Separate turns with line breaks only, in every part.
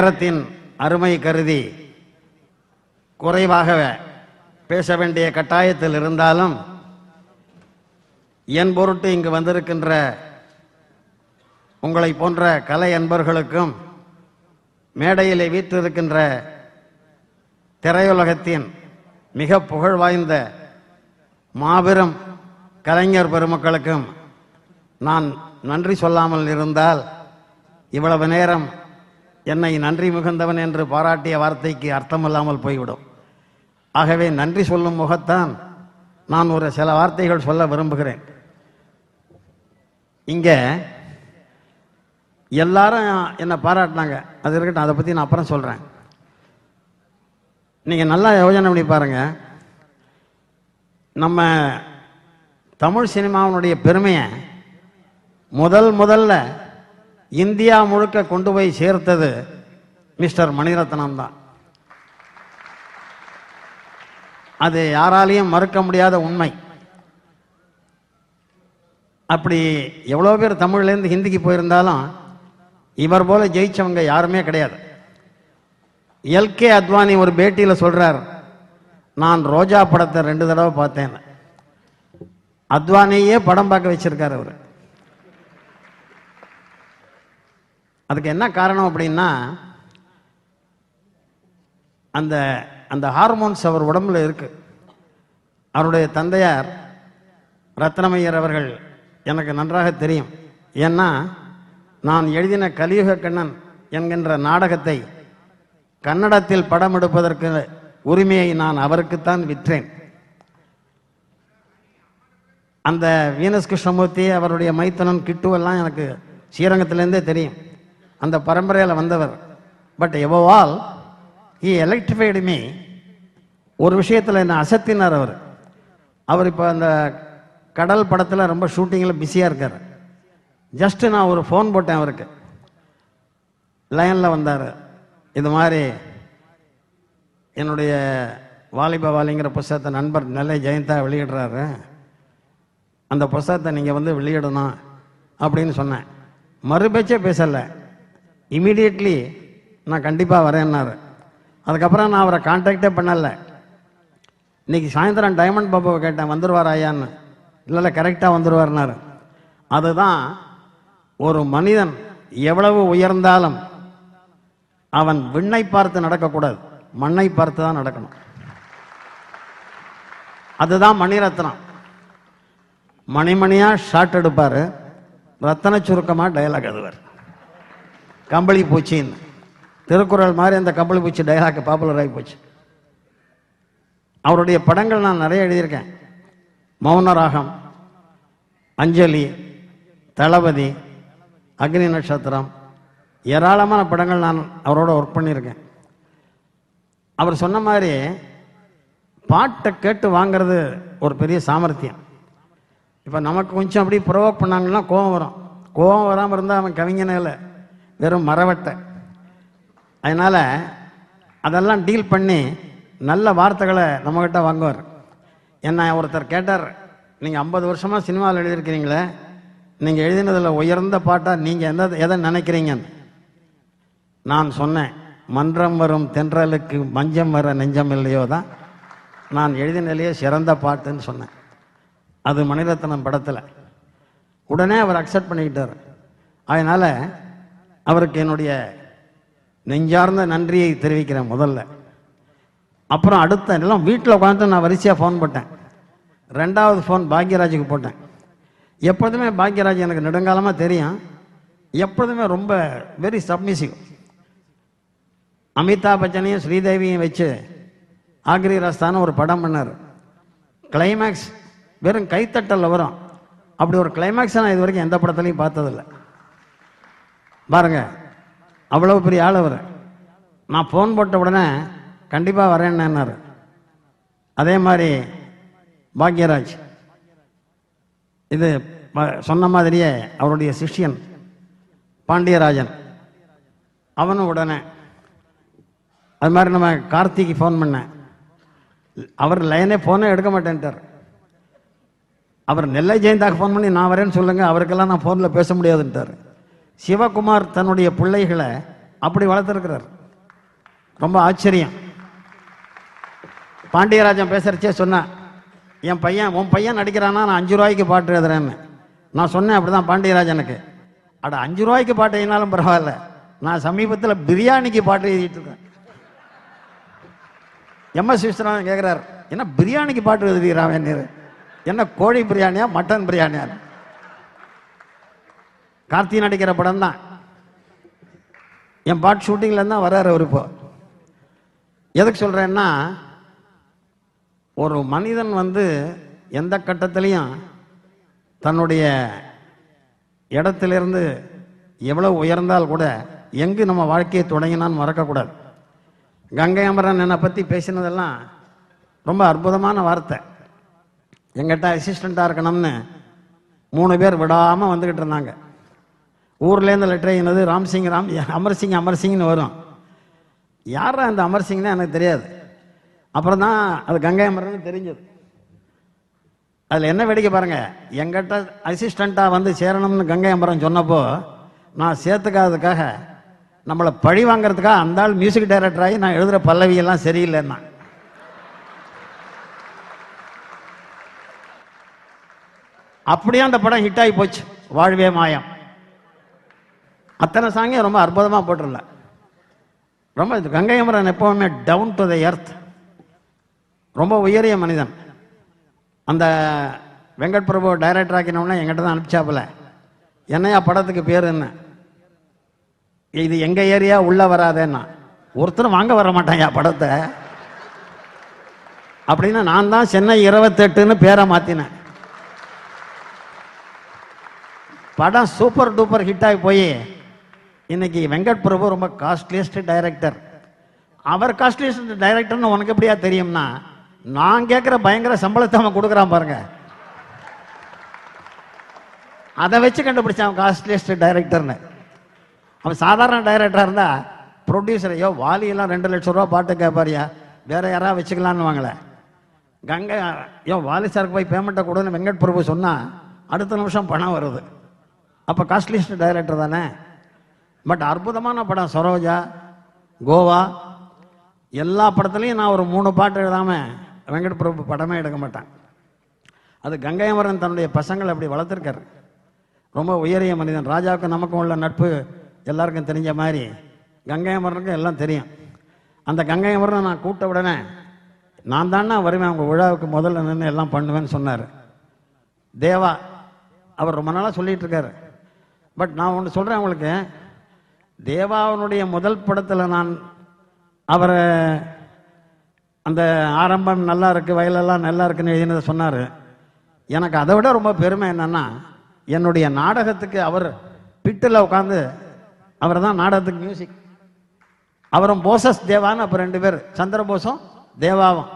நேரத்தின் அருமை கருதி குறைவாக பேச வேண்டிய கட்டாயத்தில் இருந்தாலும் என் பொருட்டு இங்கு வந்திருக்கின்ற உங்களை போன்ற கலை அன்பர்களுக்கும் மேடையிலே வீற்றிருக்கின்ற திரையுலகத்தின் மிக புகழ் வாய்ந்த மாபெரும் கலைஞர் பெருமக்களுக்கும் நான் நன்றி சொல்லாமல் இருந்தால் இவ்வளவு நேரம் என்னை நன்றி மிகுந்தவன் என்று பாராட்டிய வார்த்தைக்கு அர்த்தமில்லாமல் போய்விடும். ஆகவே நன்றி சொல்லும் முகத்தான் நான் ஒரு சில வார்த்தைகள் சொல்ல விரும்புகிறேன். இங்க எல்லாரும் என்னை பாராட்டினாங்க, அது இருக்கட்டும், அதை பற்றி நான் அப்புறம் சொல்கிறேன். நீங்கள் நல்லா யோசனை பண்ணி பாருங்க, நம்ம தமிழ் சினிமாவினுடைய பெருமையை முதல்ல இந்தியா முழுக்க கொண்டு போய் சேர்த்தது மிஸ்டர் மணிரத்னம் தான். அது யாராலையும் மறுக்க முடியாத உண்மை. அப்படி எவ்வளோ பேர் தமிழ்லேருந்து ஹிந்திக்கு போயிருந்தாலும் இவர் போல ஜெயிச்சவங்க யாருமே கிடையாது. எல்கே அத்வானி ஒரு பேட்டியில் சொல்றார், நான் ரோஜா படத்தை 2 தடவை பார்த்தேன். அத்வானியே படம் பார்க்க வச்சிருக்காரு அவர். அதுக்கு என்ன காரணம் அப்படின்னா, அந்த அந்த ஹார்மோன்ஸ் அவர் உடம்புல இருக்கு. அவருடைய தந்தையார் ரத்னமையர் அவர்கள் எனக்கு நன்றாக தெரியும். ஏன்னா நான் எழுதின கலியுக கண்ணன் என்கின்ற நாடகத்தை கன்னடத்தில் படம் எடுப்பதற்கு உரிமையை நான் அவருக்குத்தான் விற்றேன். அந்த வீனஸ் கிருஷ்ணமூர்த்தி, அவருடைய மைத்தனன் கிட்டுவெல்லாம் எனக்கு ஸ்ரீரங்கத்திலேருந்தே தெரியும், அந்த பரம்பரையில் வந்தவர். But above all he electrified me. ஒரு விஷயத்தில் என்ன அசத்தினார் அவர். அவர் இப்போ அந்த கடல் படத்தில் ரொம்ப ஷூட்டிங்கில் பிஸியாக இருக்கார். ஜஸ்ட்டு நான் ஒரு ஃபோன் போட்டேன் அவருக்கு, லைனில் வந்தார். இது மாதிரி என்னுடைய வாலிப வாலிங்கிற புஸ்தகத்தை நண்பர் நெல்லை ஜெயந்தா வெளியிடுறாரு, அந்த புஸ்தகத்தை நீங்கள் வந்து வெளியிடணும் அப்படின்னு சொன்னேன். மறுபேச்சே பேசலை, இமீடியட்லி நான் கண்டிப்பாக வரேன்னாரு. அதுக்கப்புறம் நான் அவரை கான்டாக்டே பண்ணலை. இன்னைக்கு சாயந்தரம் டைமண்ட் பாபாவை கேட்டேன், வந்துடுவார் ஐயான்னு. இல்லை கரெக்டாக வந்துடுவார்னாரு. அதுதான் ஒரு மனிதன் எவ்வளவு உயர்ந்தாலும் அவன் விண்ணை பார்த்து நடக்கக்கூடாது, மண்ணை பார்த்து தான் நடக்கணும். அதுதான் மணிரத்னம். மணிமணியாக ஷாட் எடுப்பார், ரத்தன சுருக்கமாக டயலாக் எழுதுவார். கம்பளி பூச்சின்னு திருக்குறள் மாதிரி அந்த கம்பளி பூச்சி டயலாக் பாப்புலர் ஆகி போச்சு. அவருடைய படங்கள் நான் நிறைய எழுதியிருக்கேன். மௌனராகம், அஞ்சலி, தளபதி, அக்னி நட்சத்திரம், ஏராளமான படங்கள் நான் அவரோட ஒர்க் பண்ணியிருக்கேன். அவர் சொன்ன மாதிரி பாட்டை கேட்டு வாங்கிறது ஒரு பெரிய சாமர்த்தியம். இப்போ நமக்கு கொஞ்சம் அப்படி ப்ரொவோக் பண்ணாங்கன்னா கோபம் வரும். கோபம் வராமல் இருந்தால் அவன் கவிஞனே இல்லை, வெறும் மரவட்டை. அதனால் அதெல்லாம் டீல் பண்ணி நல்ல வார்த்தைகளை நம்மக்கிட்ட வாங்குவார். என்ன ஒருத்தர் கேட்டார், நீங்கள் 50 வருஷமாக சினிமாவில் எழுதியிருக்கிறீங்களே, நீங்கள் எழுதினதில் உயர்ந்த பாட்டாக நீங்கள் எதை நினைக்கிறீங்கன்னு நான் சொன்னேன், மன்றம் வரும் தென்றலுக்கு மஞ்சம் வர நெஞ்சம் இல்லையோ தான் நான் எழுதினாலேயே சிறந்த பாட்டுன்னு சொன்னேன். அது மணிரத்னம் படத்தில். உடனே அவர் அக்செப்ட் பண்ணிக்கிட்டார். அதனால் அவருக்கு என்னுடைய நெஞ்சார்ந்த நன்றியை தெரிவிக்கிறேன் முதல்ல. அப்புறம் அடுத்த எல்லாம் வீட்டில் உட்காந்து நான் வரிசையாக ஃபோன் போட்டேன். 2வது ஃபோன் பாக்யராஜுக்கு போட்டேன். எப்போதுமே பாக்யராஜ் எனக்கு நெடுங்காலமாக தெரியும், எப்போதுமே ரொம்ப வெரி சப்மிசிவ். அமிதாப் பச்சனையும் ஸ்ரீதேவியும் வச்சு ஆக்ரி ராஸ்தான ஒரு படம் பண்ணார். கிளைமேக்ஸ் வெறும் கைத்தட்டலில் வரும். அப்படி ஒரு கிளைமேக்ஸை நான் இது வரைக்கும் எந்த படத்துலையும் பார்த்ததில்லை. பாருங்க, அவ்வளோ பெரிய ஆள் அவர். நான் ஃபோன் போட்ட உடனே கண்டிப்பாக வரேன்னாரு. அதே மாதிரி பாக்யராஜ் இது சொன்ன மாதிரியே அவருடைய சிஷ்யன் பாண்டியராஜன், அவனும் உடனே. அது மாதிரி நம்ம கார்த்திக்கு ஃபோன் பண்ணேன், அவர் லைனே ஃபோனே எடுக்க மாட்டேன்ட்டார். அவர் நெல்லை ஜெயந்தாக்கு ஃபோன் பண்ணி நான் வரேன்னு சொல்லுங்கள், அவருக்கெல்லாம் நான் ஃபோனில் பேச முடியாதுன்ட்டார். சிவகுமார் தன்னுடைய பிள்ளைகளை அப்படி வளர்த்துருக்கிறார். ரொம்ப ஆச்சரியம். பாண்டியராஜன் பேசுறச்சே சொன்னேன், என் பையன் உன் பையன் நடிக்கிறான்னா நான் 5 ரூபாய்க்கு பாட்டு எழுதுறேன்னு. நான் சொன்னேன் அப்படிதான் பாண்டியராஜனுக்கு. அட 5 ரூபாய்க்கு பாட்டு எழுதினாலும் பரவாயில்ல, நான் சமீபத்தில் பிரியாணிக்கு பாட்டு எழுதிட்டு இருக்கேன். எம்எஸ் விஸ்வநாதன் கேட்குறாரு, என்ன பிரியாணிக்கு பாட்டு எழுதுகிறான், என்ன கோழி பிரியாணியா மட்டன் பிரியாணியா? கார்த்தி நடிக்கிற படம் தான். என் பாட்டு ஷூட்டிங்ல தான் வர்றாரு அவர். இப்போ எதுக்கு சொல்றேன்னா, ஒரு மனிதன் எந்த கட்டத்திலையும் தன்னுடைய இடத்திலிருந்து எவ்வளவு உயர்ந்தால் கூட எங்கு நம்ம வாழ்க்கையை தொடங்கினான்னு மறக்கக்கூடாது. கங்கை அமரன் என்னை பற்றி பேசினதெல்லாம் ரொம்ப அற்புதமான வார்த்தை. எங்கிட்ட அசிஸ்டண்ட்டாக இருக்கணும்னு 3 பேர் விடாமல் வந்துக்கிட்டு இருந்தாங்க. ஊர்லேருந்து லெட்டர் எழுதினது ராம்சிங் அமர்சிங் அமர்சிங்னு வரும். யாரா அந்த அமர்சிங்னா எனக்கு தெரியாது. அப்புறம் தான் அது கங்கை அமரன் தெரிஞ்சது. அதில் என்ன வேடிக்கை பாருங்க, எங்கிட்ட அசிஸ்டண்ட்டாக சேரணும்னு கங்கை அமரன் சொன்னப்போ நான் சேர்த்துக்காததுக்காக நம்மளை பழி வாங்கிறதுக்காக அந்த ஆள் மியூசிக் டைரக்டர் ஆகி நான் எழுதுகிற பல்லவியெல்லாம் சரியில்லைன்னா. அப்படியே அந்த படம் ஹிட் ஆகி போச்சு. வாழ்வே மாயம் அத்தனை சாங்கே ரொம்ப அற்புதமாக போட்டுருல. ரொம்ப கங்கை அமரன் எப்பவுமே டவுன் டு த எர்த், ரொம்ப உயரிய மனிதன். அந்த வெங்கட் பிரபு டைரக்டர் ஆக்கினோடனே எங்கிட்ட தான் அனுப்பிச்சாப்புல, என்னையா படத்துக்கு பேர் என்ன, இது எங்க ஏரியா உள்ள வராதேன்னா. ஒருத்தரும் வாங்க வர மாட்டாங்க படத்தை அப்படின்னு நான் தான் சென்னை 28ன்னு பேரை மாத்தினேன். படம் சூப்பர் டூப்பர் ஹிட் ஆகி போய் இன்னைக்கு வெங்கட் பிரபு ரொம்ப காஸ்ட்லியஸ்ட் டைரக்டர். அவர் காஸ்ட்லியஸ்ட் டைரக்டர்னு உனக்கு எப்படியா தெரியும்னா, நான் கேட்குற பயங்கர சம்பளத்தை அவன் கொடுக்குறான் பாருங்க, அதை வச்சு கண்டுபிடிச்சான் அவன் காஸ்ட்லியஸ்ட் டைரக்டர்னு. அவன் சாதாரண டைரக்டராக இருந்தா ப்ரொடியூசர், ஐயோ வாலியெல்லாம் 2 லட்சம் ரூபா பாட்டு கேட்பாரியா, வேற யாராவது வச்சுக்கலான்னு வாங்கல. கங்கை ஐயோ வாலி சாருக்கு போய் பேமெண்ட்டை கொடுன்னு வெங்கட் பிரபு சொன்னால் அடுத்த நிமிஷம் பணம் வருது. அப்போ காஸ்ட்லியஸ்ட் டைரக்டர் தானே. பட் அற்புதமான படம். சரோஜா, கோவா, எல்லா படத்துலையும் நான் ஒரு 3 பாட்டு எழுதாமல் வெங்கட் பிரபு படமே எடுக்க மாட்டேன். அது கங்கை அமரன் தன்னுடைய பசங்களை அப்படி வளர்த்துருக்காரு. ரொம்ப உயரிய மனிதன். ராஜாவுக்கு நமக்கும் உள்ள நட்பு எல்லாருக்கும் தெரிஞ்ச மாதிரி கங்கை அமரனுக்கும் எல்லாம் தெரியும். அந்த கங்கை அமரனை நான் கூட்ட உடனே, நான் தானே வருவேன் உங்கள் விழாவுக்கு முதல்ல நின்று எல்லாம் பண்ணுவேன்னு சொன்னார். தேவா அவர் ரொம்ப நாளாக சொல்லிட்டு இருக்காரு. பட் நான் ஒன்று சொல்கிறேன் உங்களுக்கு, தேவாவனுடைய முதல் படத்தில் நான் அவரை அந்த ஆரம்பம் நல்லா இருக்குது, வயலெல்லாம் நல்லா இருக்குன்னு எழுதினதை சொன்னார். எனக்கு அதை விட ரொம்ப பெருமை என்னன்னா, என்னுடைய நாடகத்துக்கு அவர் பிட்டில் உட்காந்து, அவர் தான் நாடகத்துக்கு மியூசிக். அவரும் போசஸ் தேவான்னு அப்போ 2 பேர், சந்திரபோஸும் தேவாவும்.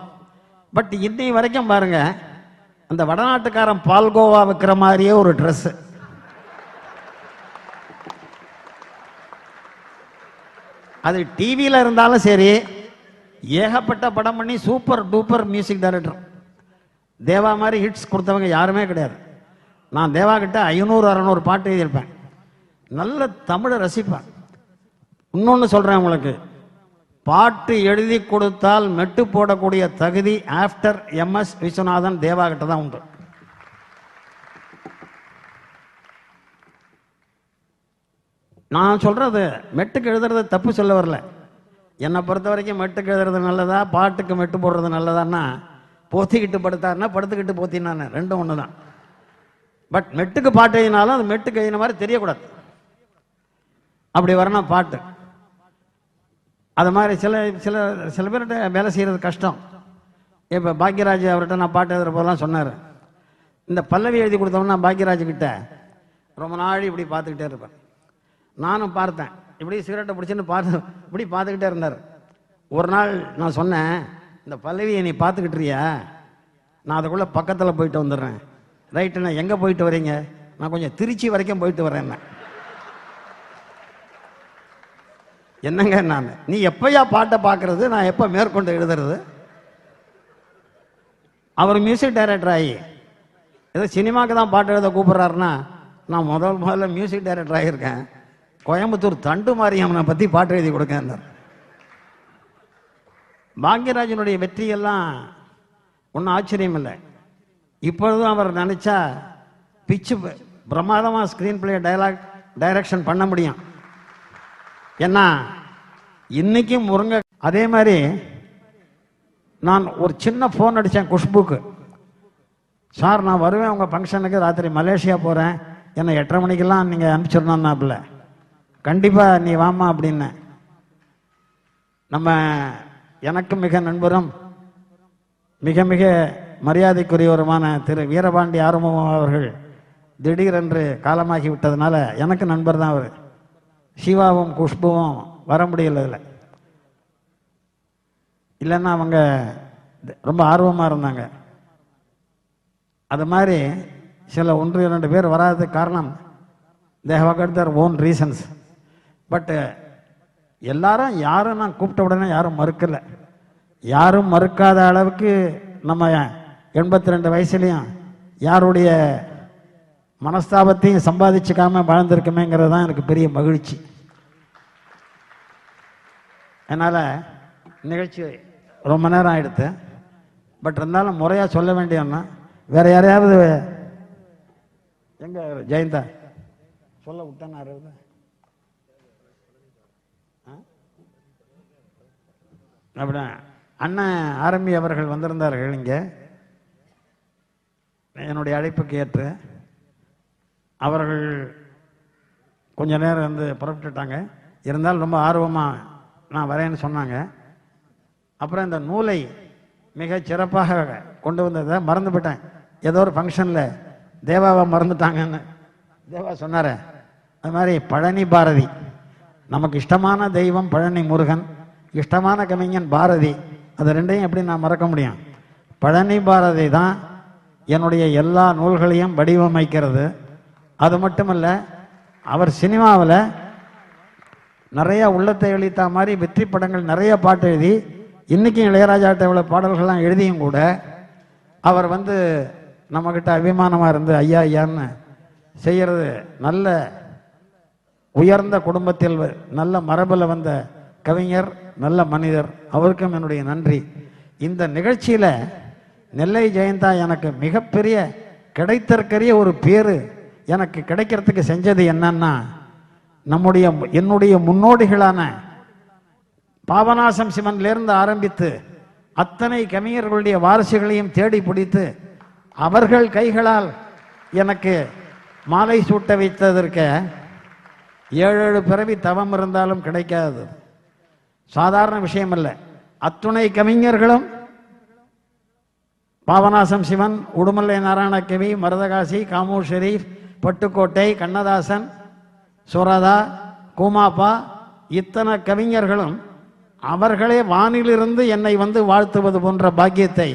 பட் இன்னை வரைக்கும் பாருங்க, அந்த வடநாட்டுக்காரன் பால்கோவா வைக்கிற மாதிரியே ஒரு ட்ரெஸ்ஸு. அது டிவியில் இருந்தாலும் சரி, ஏகப்பட்ட படம் பண்ணி சூப்பர் டூப்பர் மியூசிக் டைரக்டர். தேவா மாதிரி ஹிட்ஸ் கொடுத்தவங்க யாருமே கிடையாது. நான் தேவா கிட்ட 500-600 பாட்டு எழுதியிருப்பேன். நல்ல தமிழை ரசிப்பேன். இன்னொன்று சொல்கிறேன் உங்களுக்கு, பாட்டு எழுதி கொடுத்தால் மெட்டு போடக்கூடிய தகுதி ஆஃப்டர் எம்எஸ் விஸ்வநாதன் தேவா கிட்ட தான் உண்டு. நான் சொல்கிறது மெட்டுக்கு எழுதுறது தப்பு சொல்ல வரல. என்னை பொறுத்த வரைக்கும் மெட்டுக்கு எழுதுறது நல்லதா, பாட்டுக்கு மெட்டு போடுறது நல்லதான்னா, போத்திக்கிட்டு படுத்தாருன்னா படுத்துக்கிட்டு போத்தினான்னு ரெண்டும் ஒன்று தான். பட் மெட்டுக்கு பாட்டு எழுதினாலும் அது மெட்டுக்கு எழுதின மாதிரி தெரியக்கூடாது. அப்படி வரணும் பாட்டு. அது மாதிரி சில பேர்கிட்ட வேலை செய்கிறது கஷ்டம். இப்போ பாக்யராஜ் அவர்கிட்ட நான் பாட்டு எழுதுகிற போதெல்லாம் சொன்னார், இந்த பல்லவி எழுதி கொடுத்தோம்னா பாக்யராஜ்கிட்ட ரொம்ப நாள் இப்படி பார்த்துக்கிட்டே இருப்பேன். நானும் பார்த்தேன், இப்படி சிகரெட்டை பிடிச்சின்னு இப்படி பார்த்துக்கிட்டே இருந்தார். ஒரு நாள் நான் சொன்னேன், இந்த பல்லவியை நீ பார்த்துக்கிட்டுறியா, நான் அதுக்குள்ளே பக்கத்தில் போயிட்டு வந்துடுறேன். ரைட்டுண்ணா, எங்கே போயிட்டு வரீங்க? நான் கொஞ்சம் திருச்சி வரைக்கும் போயிட்டு வரேன். என்னங்க நான், நீ எப்பயா பாட்டை பார்க்கறது, நான் எப்போ மேற்கொண்டு எழுதுறது? அவர் மியூசிக் டைரக்டர் ஆகி ஏதோ சினிமாவுக்கு தான் பாட்டு எழுத கூப்பிட்றாருன்னா, நான் முதல்ல மியூசிக் டைரக்டர் ஆகியிருக்கேன். கோயம்புத்தூர் தண்டு மாரியம்மனை பற்றி பாட்டு எழுதி கொடுக்க. பாக்யராஜனுடைய வெற்றியெல்லாம் ஒன்றும் ஆச்சரியம் இல்லை. இப்பொழுதும் அவர் நினைச்சா பிச்சு பிரமாதமாக ஸ்க்ரீன் பிளே டைரக்ஷன் பண்ண முடியும். ஏன்னா இன்னைக்கும் முருங்கை. அதே மாதிரி நான் ஒரு சின்ன ஃபோன் அடித்தேன் குஷ்புக்கு. சார் நான் வருவேன் உங்கள் ஃபங்க்ஷனுக்கு, ராத்திரி மலேசியா போகிறேன், என்னை 8:30 மணிக்கெல்லாம் நீங்கள் அனுப்பிச்சிடணுன்னாப்புல. கண்டிப்பாக நீ வாமா அப்படின்னு. நம்ம எனக்கு மிக நண்பரும் மிக மிக மரியாதைக்குரியவருமான திரு வீரபாண்டி ஆறுமுகம் அவர்கள் திடீரென்று காலமாகி விட்டதுனால எனக்கு நண்பர் தான் அவர். சிவாவும் குஷ்புவும் வர முடியல. இதில் இல்லைன்னா அவங்க ரொம்ப ஆர்வமாக இருந்தாங்க. அது மாதிரி சில 1-2 பேர் வராததுக்கு காரணம் they have got their own reasons. But எல்லாரும் யாரும் நான் கூப்பிட்ட உடனே யாரும் மறுக்கலை. யாரும் மறுக்காத அளவுக்கு நம்ம 82 வயசுலையும் யாருடைய மனஸ்தாபத்தையும் சம்பாதிச்சுக்காம வாழ்ந்திருக்குமேங்கிறது தான் எனக்கு பெரிய மகிழ்ச்சி. அதனால் நிகழ்ச்சி ரொம்ப நேரம் ஆகிடுது. பட் இருந்தாலும் முறையாக சொல்ல வேண்டியன்னா வேற யாரையாவது எங்க ஜெயந்தா சொல்ல விட்டானாரு? அப்படின்னா அண்ணன் ஆரம்பி அவர்கள் வந்திருந்தார்கள் இங்கே என்னுடைய அழைப்புக்கு ஏற்று. அவர்கள் கொஞ்ச நேரம் வந்து புறப்பட்டுட்டாங்க. இருந்தாலும் ரொம்ப ஆர்வமாக நான் வரேன்னு சொன்னாங்க. அப்புறம் இந்த நூலை மிக சிறப்பாக கொண்டு வந்ததை மறந்து போயிட்டேன். ஏதோ ஒரு ஃபங்க்ஷனில் தேவாவை மறந்துட்டாங்கன்னு தேவா சொன்னார். அது மாதிரி பழனி பாரதி, நமக்கு இஷ்டமான தெய்வம் பழனி முருகன், இஷ்டமான கவிஞன் பாரதி. அது ரெண்டையும் எப்படி நான் மறக்க முடியும்? பழனி பாரதி தான் என்னுடைய எல்லா நூல்களையும் வடிவமைக்கிறது. அது மட்டுமல்ல, அவர் சினிமாவில் நிறைய உள்ளத்தை எழுத்தா மாதிரி வெற்றி படங்கள் நிறைய பாட்டு எழுதி இன்றைக்கும் இளையராஜாட்ட இவ்வளோ பாடல்கள்லாம் எழுதியும் கூட அவர் வந்து நம்மக்கிட்ட அபிமானமாக இருந்து ஐயா ஐயான்னு செய்கிறது. நல்ல உயர்ந்த குடும்பத்தில் நல்ல மரபில் வந்த கவிஞர், நல்ல மனிதர். அவருக்கும் என்னுடைய நன்றி. இந்த நிகழ்ச்சியில் நெல்லை ஜெயந்தா எனக்கு மிகப்பெரிய கிடைத்திருக்கிற ஒரு பேர் எனக்கு கிடைக்கிறதுக்கு செஞ்சது என்னன்னா, என்னுடைய முன்னோடிகளான பாபநாசம் சிவன்லேருந்து ஆரம்பித்து அத்தனை கவிஞர்களுடைய வாரிசுகளையும் தேடி பிடித்து அவர்கள் கைகளால் எனக்கு மாலை சூட்ட வைத்ததற்கு 7 பிறவி தவம் இருந்தாலும் கிடைக்காது. சாதாரண விஷயம் அல்ல. அத்துணை கவிஞர்களும் பாபநாசம் சிவன், உடுமலை நாராயணகவி, மருதகாசி, காமு ஷெரீப், பட்டுக்கோட்டை, கண்ணதாசன், சுரதா, கூமாப்பா, இத்தனை கவிஞர்களும் அவர்களே வானிலிருந்து என்னை வந்து வாழ்த்துவது போன்ற பாக்கியத்தை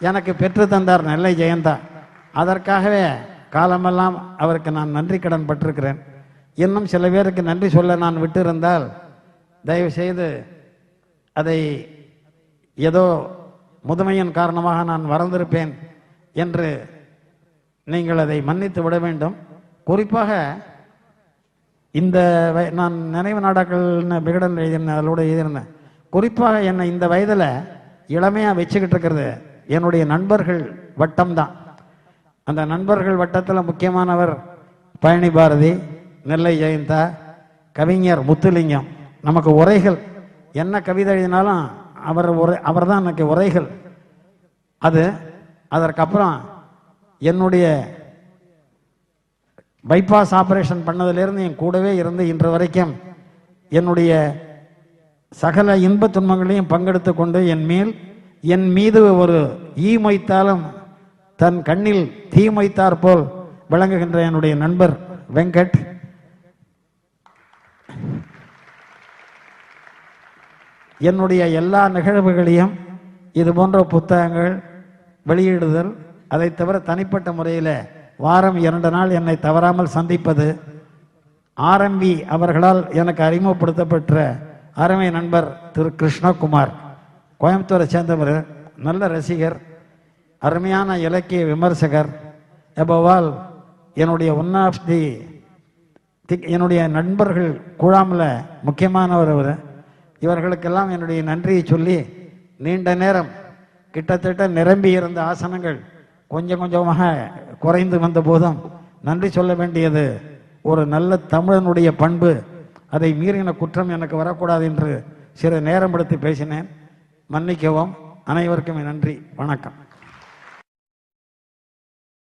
எனக்கு பெற்று தந்தார் நெல்லை ஜெயந்தா. அதற்காகவே காலமெல்லாம் அவருக்கு நான் நன்றி கடன் பட்டிருக்கிறேன். இன்னும் சில பேருக்கு நன்றி சொல்ல நான் விட்டிருந்தால் தயவு செய்து அதை ஏதோ முதுமையின் காரணமாக நான் மறந்திருப்பேன் என்று நீங்கள் அதை மன்னித்து விட வேண்டும். குறிப்பாக இந்த நான் நினைவு நாடாக்கள்னு விகடன் எழுதியிருந்தேன், அதோட எழுதியிருந்தேன். குறிப்பாக என்னை இந்த வயதில் இளமையாக வச்சுக்கிட்டு இருக்கிறது என்னுடைய நண்பர்கள் வட்டம்தான். அந்த நண்பர்கள் வட்டத்தில் முக்கியமானவர் பழனி பாரதி, நெல்லை ஜெயந்தா, கவிஞர் முத்துலிங்கம். நமக்கு உரைகள் என்ன கவிதை எழுதினாலும் அவர் தான் எனக்கு உரைகள். அதற்கப்புறம் என்னுடைய பைபாஸ் ஆபரேஷன் பண்ணதிலிருந்து என் கூடவே இருந்து இன்று வரைக்கும் என்னுடைய சகல இன்ப துன்பங்களையும் பங்கெடுத்து கொண்டு என் மீது ஒரு ஈ மொய்த்தாலும் தன் கண்ணில் தீ மொய்த்தார் போல் விளங்குகின்ற என்னுடைய நண்பர் வெங்கட். என்னுடைய எல்லா நிகழ்வுகளையும் இது போன்ற புத்தகங்கள் வெளியிடுதல், அதை தவிர தனிப்பட்ட முறையில் வாரம் 2 நாள் என்னை தவறாமல் சந்திப்பது, ஆரம்பி அவர்களால் எனக்கு அறிமுகப்படுத்தப்பட்ட அருமை நண்பர் திரு கிருஷ்ணகுமார், கோயம்புத்தூரை சேர்ந்தவர், நல்ல ரசிகர், அருமையான இலக்கிய விமர்சகர், above all என்னுடைய ஒன் ஆஃப் தி என்னுடைய நண்பர்கள் குழாமில் முக்கியமானவர் அவர். இவர்களுக்கெல்லாம் என்னுடைய நன்றியை சொல்லி நீண்ட நேரம் கிட்டத்தட்ட நிரம்பி இருந்த ஆசனங்கள் கொஞ்சம் கொஞ்சமாக குறைந்து வந்த போதும் நன்றி சொல்ல வேண்டியது ஒரு நல்ல தமிழனுடைய பண்பு. அதை மீறின குற்றம் எனக்கு வரக்கூடாது என்று சிறு நேரம் எடுத்து பேசினேன். மன்னிக்கவும். அனைவருக்கும் நன்றி. வணக்கம்.